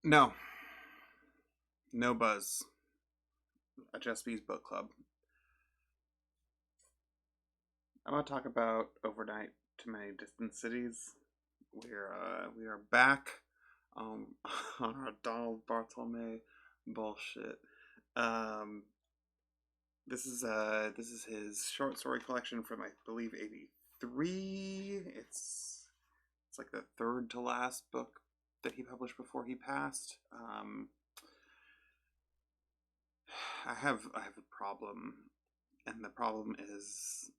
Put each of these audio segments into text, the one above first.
No, no buzz. A Just Bees book club. I'm gonna talk about Overnight to Many Distant Cities. We are back on our Donald Barthelme bullshit. Um, this is his short story collection from, I believe, '83. It's like the third to last book that he published before he passed. I have a problem, and the problem is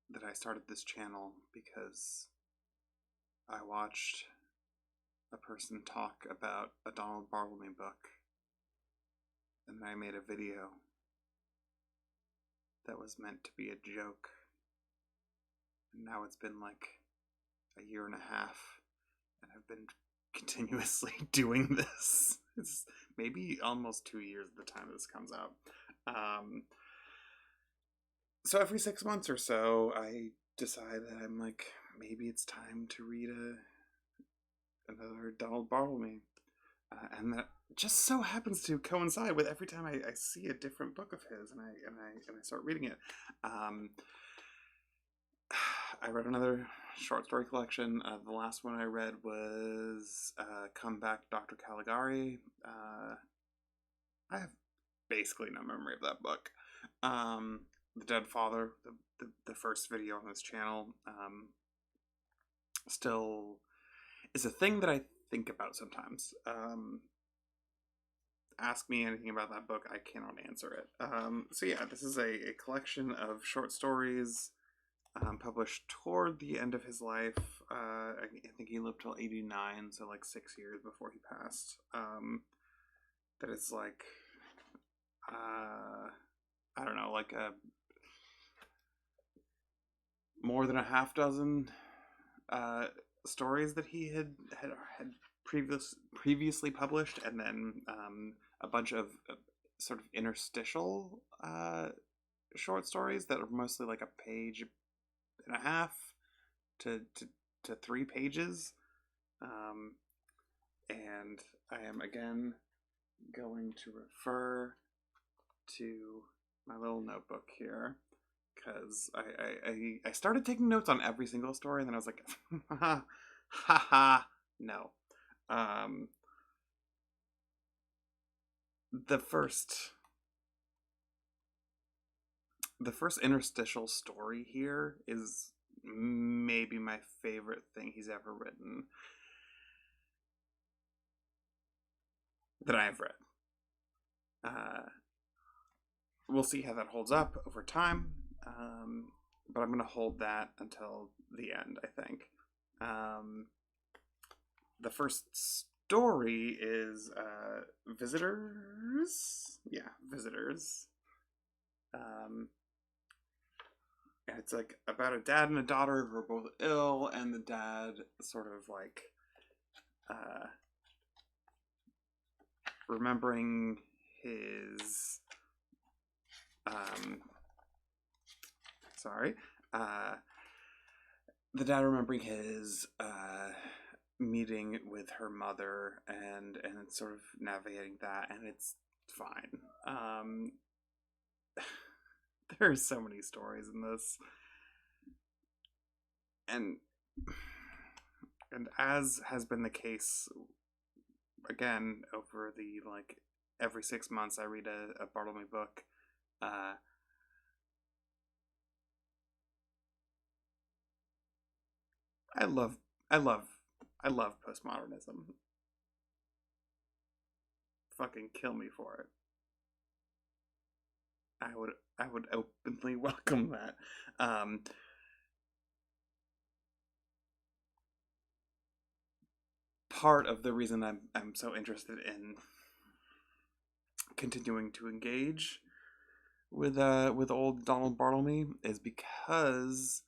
that I started this channel because I watched a person talk about a Donald Barthelme book, and I made a video that was meant to be a joke, and now it's been like a year and a half, and I've been continuously doing this. It's maybe almost 2 years at the time this comes out. So every 6 months or so, I decide that I'm like, maybe it's time to read another Donald Barthelme. And that just so happens to coincide with every time I see a different book of his, and I start reading it. I read another short story collection. The last one I read was Come Back, Dr. Caligari. I have basically no memory of that book. The Dead Father, the first video on this channel, still is a thing that I think about sometimes. Ask me anything about that book, I cannot answer it. So yeah, this is a collection of short stories published toward the end of his life. I think he lived till 89, so like 6 years before he passed. That is like, I don't know, like more than a half dozen stories that he had previously published, and then a bunch of sort of interstitial short stories that are mostly like a page and a half to 3 pages. And I am again going to refer to my little notebook here, because I started taking notes on every single story, and then I was like, ha ha, no. The first interstitial story here is maybe my favorite thing he's ever written that I have read. We'll see how that holds up over time, but I'm going to hold that until the end, I think. The first story is Visitors. Yeah, Visitors. And it's like about a dad and a daughter who are both ill, and the dad sort of like remembering his the dad remembering his meeting with her mother, and sort of navigating that, and it's fine. There's so many stories in this, and as has been the case again over the like every 6 months I read a Barthelme book. I love postmodernism. Fucking kill me for it. I would openly welcome that. Part of the reason I'm so interested in continuing to engage with old Donald Barthelme is because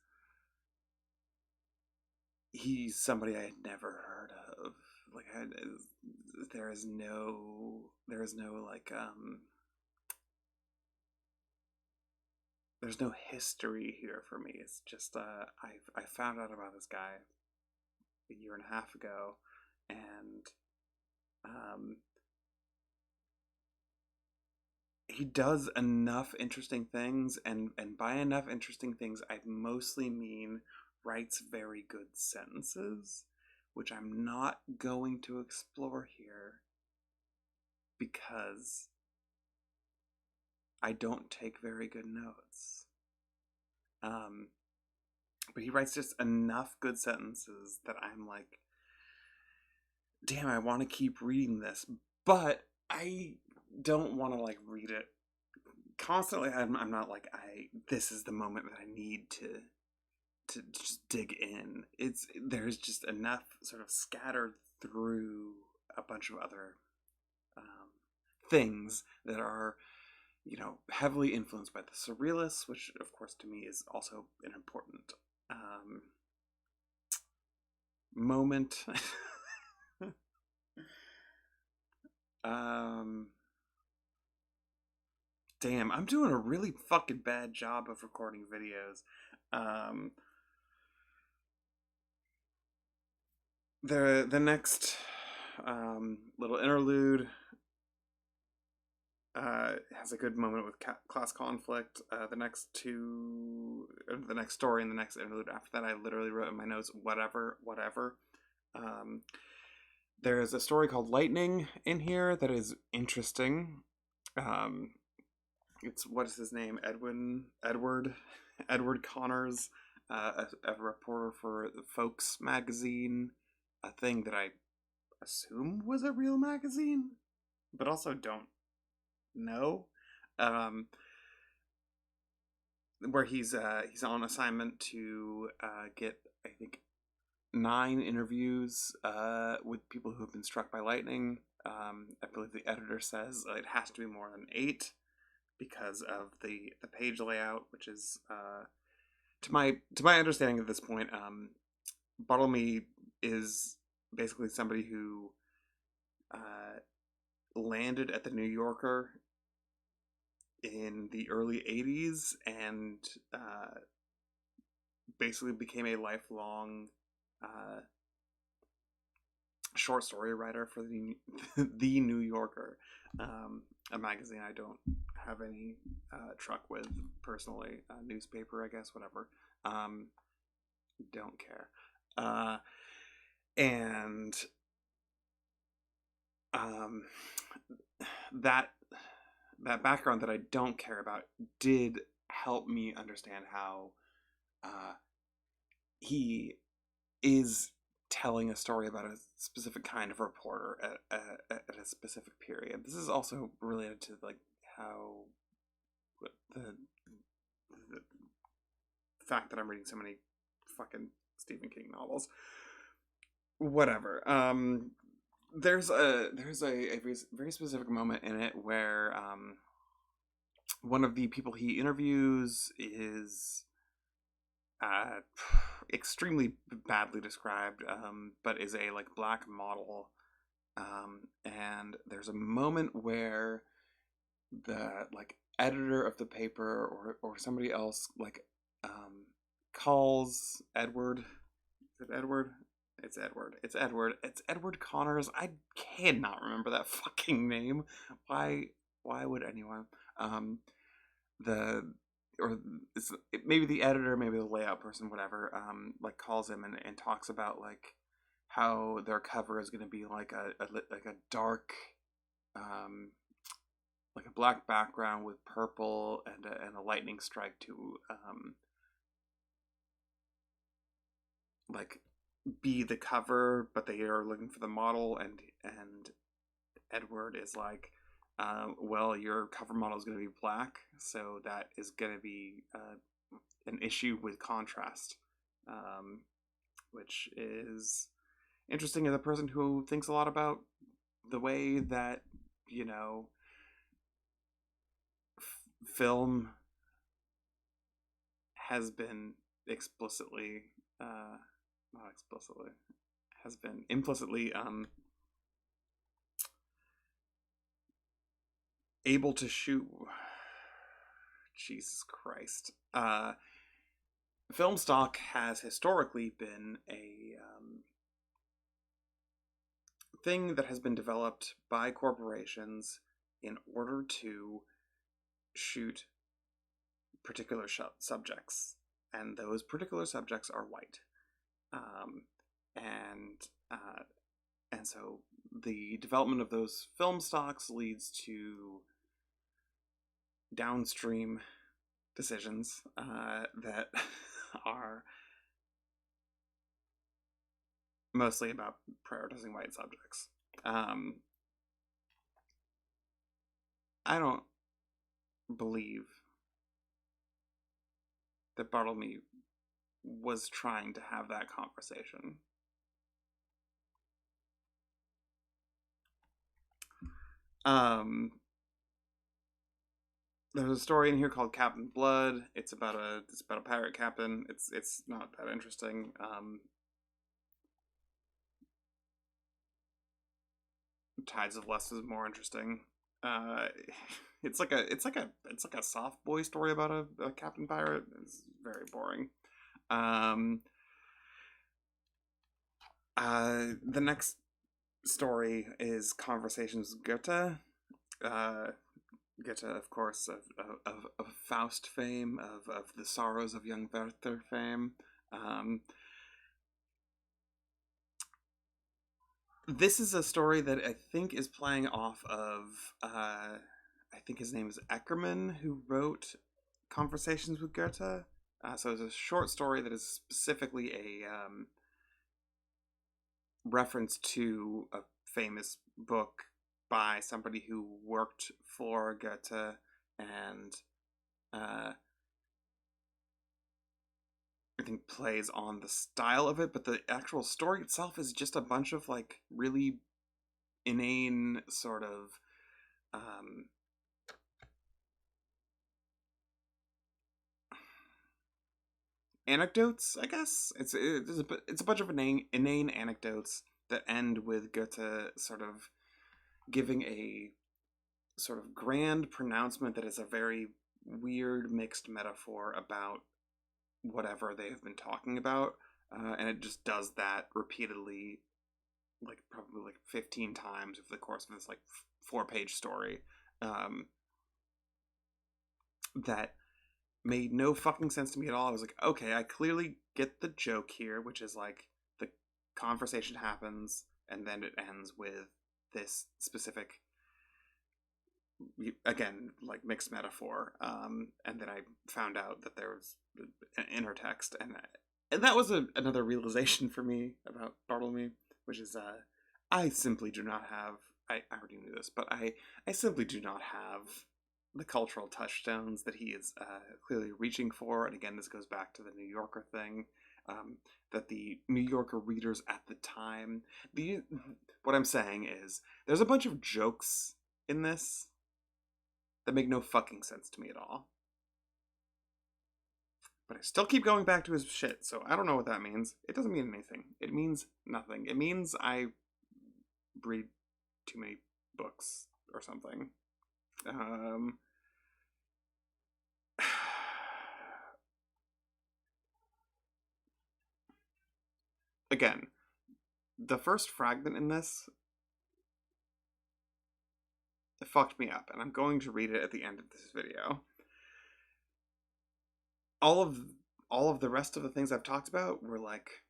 he's somebody I had never heard of. Like, there is no like there's no history here for me. It's just I found out about this guy a year and a half ago, and Um, he does enough interesting things, and by enough interesting things, I mostly mean writes very good sentences, which I'm not going to explore here because I don't take very good notes. Um, but he writes just enough good sentences that I'm like, damn, I want to keep reading this, but I don't want to like read it constantly. I'm not like this is the moment that I need to just dig in. There's just enough sort of scattered through a bunch of other um, things that are, heavily influenced by the surrealists, which of course to me is also an important um, moment. um, Damn, I'm doing a really fucking bad job of recording videos. Um, the next little interlude has a good moment with class conflict. The next story and the next interlude after that, I literally wrote in my notes, whatever, whatever. Um, there's a story called Lightning in here that is interesting. Um, it's, what is his name? Edward Connors, a reporter for the Folks magazine, a thing that I assume was a real magazine, but also don't know. Um, where he's on assignment to get, I think, 9 interviews with people who have been struck by lightning. I believe the editor says it has to be more than 8 because of the page layout, which is to my understanding at this point, Barthelme is basically somebody who landed at the New Yorker in the early 80s and basically became a lifelong short story writer for the New Yorker, a magazine I don't have any truck with personally. Newspaper, I guess, whatever. Don't care. And that background that I don't care about did help me understand how he is telling a story about a specific kind of reporter at a specific period. This is also related to like how the fact that I'm reading so many fucking Stephen King novels. Whatever. There's a very specific moment in it where one of the people he interviews is uh, extremely badly described, but is a like black model, and there's a moment where the like editor of the paper or somebody else like calls Edward. Is it Edward? It's Edward. It's Edward. It's Edward Connors. I cannot remember that fucking name. Why? Why would anyone? The or maybe the editor, maybe the layout person, whatever. Like calls him and talks about like how their cover is going to be like a dark, like a black background with purple and a lightning strike to like be the cover, but they are looking for the model, and Edward is like, well, your cover model is going to be black, so that is going to be an issue with contrast, which is interesting as a person who thinks a lot about the way that film has been explicitly, not explicitly, has been implicitly able to shoot. Jesus Christ. Film stock has historically been a thing that has been developed by corporations in order to shoot particular subjects, and those particular subjects are white. Um, and and so the development of those film stocks leads to downstream decisions that are mostly about prioritizing white subjects. I don't believe that Bartlemy was trying to have that conversation. There's a story in here called Captain Blood. It's about a pirate captain. It's not that interesting. Tides of Lust is more interesting. It's like a soft boy story about a captain pirate. It's very boring. The next story is Conversations with Goethe. Goethe, of course, of Faust fame, of The Sorrows of Young Werther fame. This is a story that I think is playing off of, I think his name is Eckermann, who wrote Conversations with Goethe. So it's a short story that is specifically a reference to a famous book by somebody who worked for Goethe, and I think plays on the style of it, but the actual story itself is just a bunch of like really inane sort of anecdotes, I guess. It's a bunch of inane anecdotes that end with Goethe sort of giving a sort of grand pronouncement that is a very weird mixed metaphor about whatever they have been talking about, and it just does that repeatedly, like probably like 15 times over the course of this like 4-page story, that made no fucking sense to me at all. I was like, okay, I clearly get the joke here, which is like the conversation happens and then it ends with this specific, again, like mixed metaphor, and then I found out that there was an intertext, and that was another realization for me about Bartlemy, which is I simply do not have, I already knew this, but I simply do not have the cultural touchstones that he is clearly reaching for. And again, this goes back to the New Yorker thing, that the New Yorker readers at the time, what I'm saying is there's a bunch of jokes in this that make no fucking sense to me at all. But I still keep going back to his shit, so I don't know what that means. It doesn't mean anything. It means nothing. It means I read too many books or something. Again, the first fragment in this, it fucked me up, and I'm going to read it at the end of this video. All of the rest of the things I've talked about were like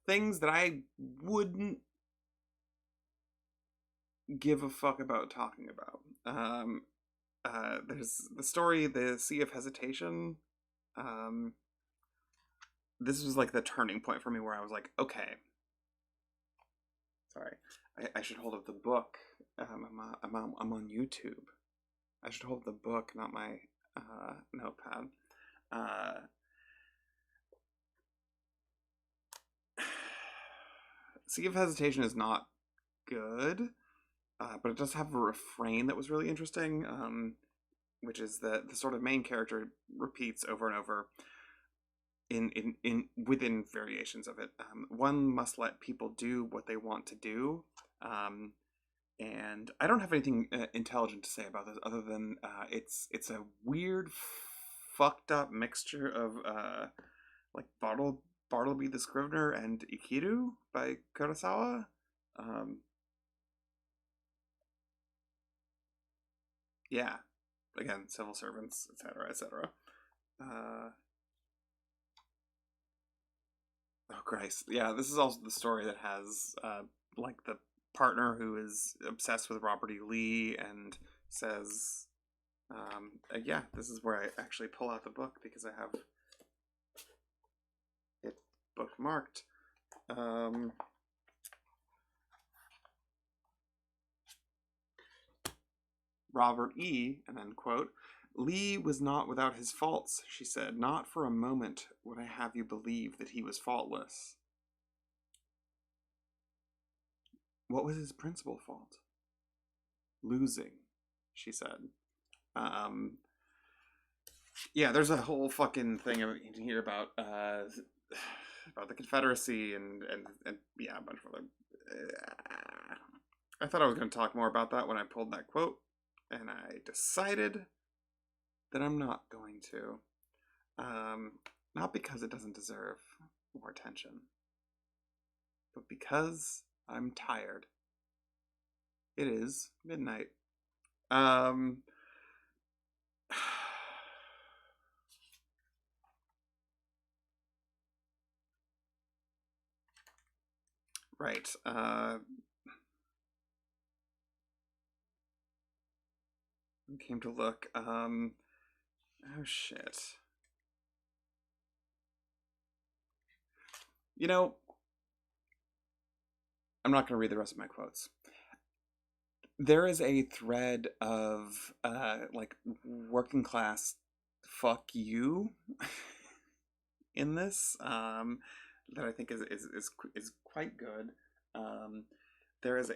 things that I wouldn't give a fuck about talking about. There's the story, The Sea of Hesitation. This was like the turning point for me where I was like, okay. Sorry, I should hold up the book. I'm on YouTube. I should hold the book, not my notepad. Sea of Hesitation is not good, but it does have a refrain that was really interesting, which is that the sort of main character repeats over and over in within variations of it. One must let people do what they want to do. And I don't have anything intelligent to say about this other than it's a weird, fucked up mixture of like Bartleby the Scrivener and Ikiru by Kurosawa. Yeah. Again, civil servants, etc., etc. Uh, oh, Christ. Yeah, this is also the story that has, like, the partner who is obsessed with Robert E. Lee and says, yeah, this is where I actually pull out the book because I have it bookmarked. Robert E., and then quote, Lee was not without his faults, she said. Not for a moment would I have you believe that he was faultless. What was his principal fault? Losing, she said. Yeah, there's a whole fucking thing in here about the Confederacy and yeah, a bunch of other. I thought I was going to talk more about that when I pulled that quote, and I decided that I'm not going to. Not because it doesn't deserve more attention, but because I'm tired. It is midnight. Right. Came to look. Oh shit. You know, I'm not going to read the rest of my quotes. There is a thread of like working class fuck you in this that I think is quite good. There is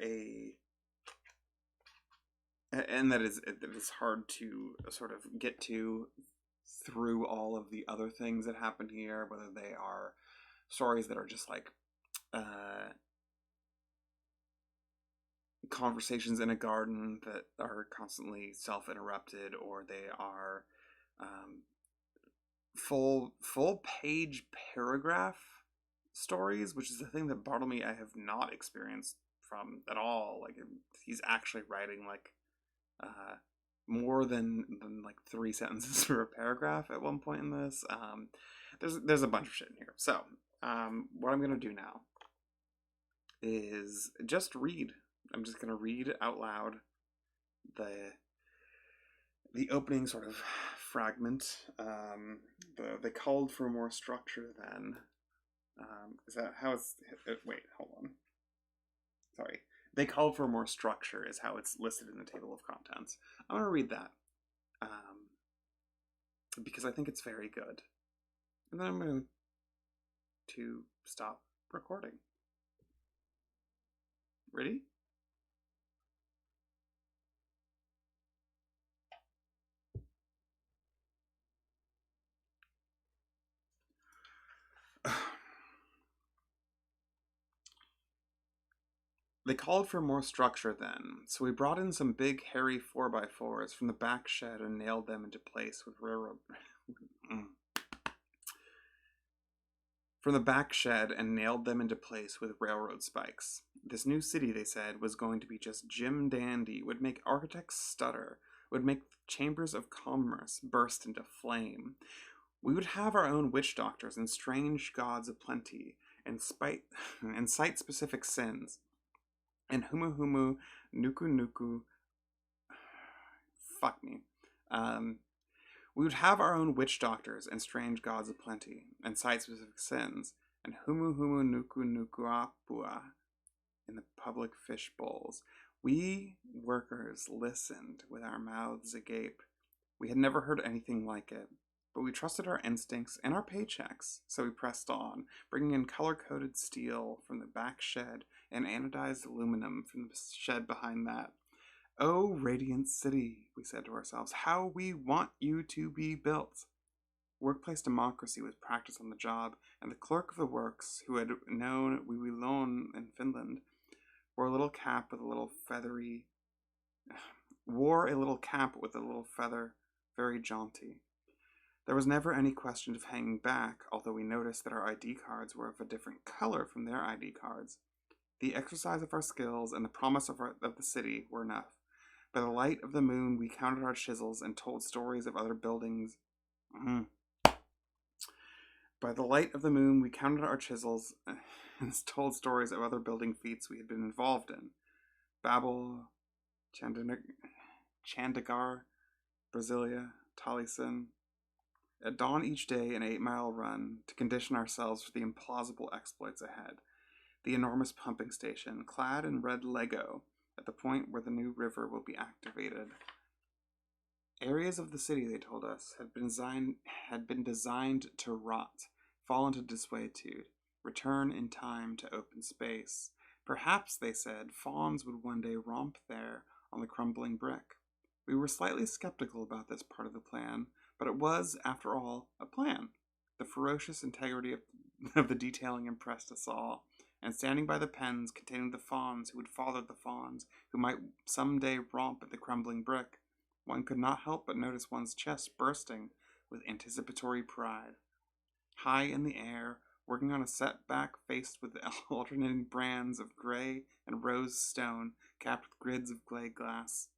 and that is hard to sort of get to through all of the other things that happen here, whether they are stories that are just like conversations in a garden that are constantly self-interrupted, or they are full page paragraph stories, which is the thing that Barthelme I have not experienced from at all. Like, he's actually writing like more than like 3 sentences for a paragraph at one point in this. There's a bunch of shit in here. So what I'm gonna do now is just read. I'm just gonna read out loud the opening sort of fragment. They called for more structure then. Is that how it's... Wait, hold on. Sorry. They called for more structure is how it's listed in the table of contents. I'm going to read that. Because I think it's very good. And then I'm going to stop recording. Ready? They called for more structure then, so we brought in some big hairy 4x4s from the back shed and nailed them into place with railroad... from the back shed and nailed them into place with railroad spikes. This new city, they said, was going to be just Jim Dandy, would make architects stutter, would make chambers of commerce burst into flame. We would have our own witch doctors and strange gods of plenty, and site-specific sins. And humu humu, nuku nuku, fuck me. We would have our own witch doctors and strange gods of plenty, and site-specific sins, and humu humu nuku nuku apua in the public fish bowls. We workers listened with our mouths agape. We had never heard anything like it, but we trusted our instincts and our paychecks, so we pressed on, bringing in color-coded steel from the back shed and anodized aluminum from the shed behind that. Oh, radiant city, we said to ourselves, how we want you to be built. Workplace democracy was practiced on the job, and the clerk of the works, who had known Wiwilon in Finland, wore a little cap with a little feather, very jaunty. There was never any question of hanging back, although we noticed that our ID cards were of a different color from their ID cards. The exercise of our skills and the promise of the city were enough. By the light of the moon, we counted our chisels and told stories of other buildings. By the light of the moon, we counted our chisels and told stories of other building feats we had been involved in. Babel, Chandigarh, Brasilia, Taliesin. At dawn each day, an 8-mile run to condition ourselves for the implausible exploits ahead. The enormous pumping station, clad in red Lego, at the point where the new river will be activated. Areas of the city, they told us, had been designed to rot, fall into desuetude, return in time to open space. Perhaps, they said, fawns would one day romp there on the crumbling brick. We were slightly skeptical about this part of the plan, but it was, after all, a plan. The ferocious integrity of the detailing impressed us all, and standing by the pens containing the fawns who would father the fawns who might someday romp at the crumbling brick, one could not help but notice one's chest bursting with anticipatory pride. High in the air, working on a setback faced with alternating brands of gray and rose stone capped with grids of gray glass,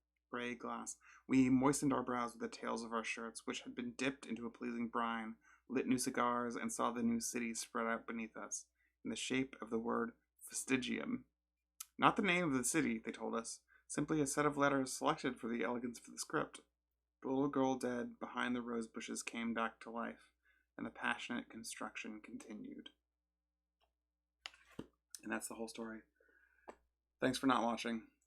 we moistened our brows with the tails of our shirts, which had been dipped into a pleasing brine, lit new cigars, and saw the new city spread out beneath us, in the shape of the word Vestigium. Not the name of the city, they told us, simply a set of letters selected for the elegance of the script. The little girl dead behind the rose bushes came back to life, and the passionate construction continued. And that's the whole story. Thanks for not watching.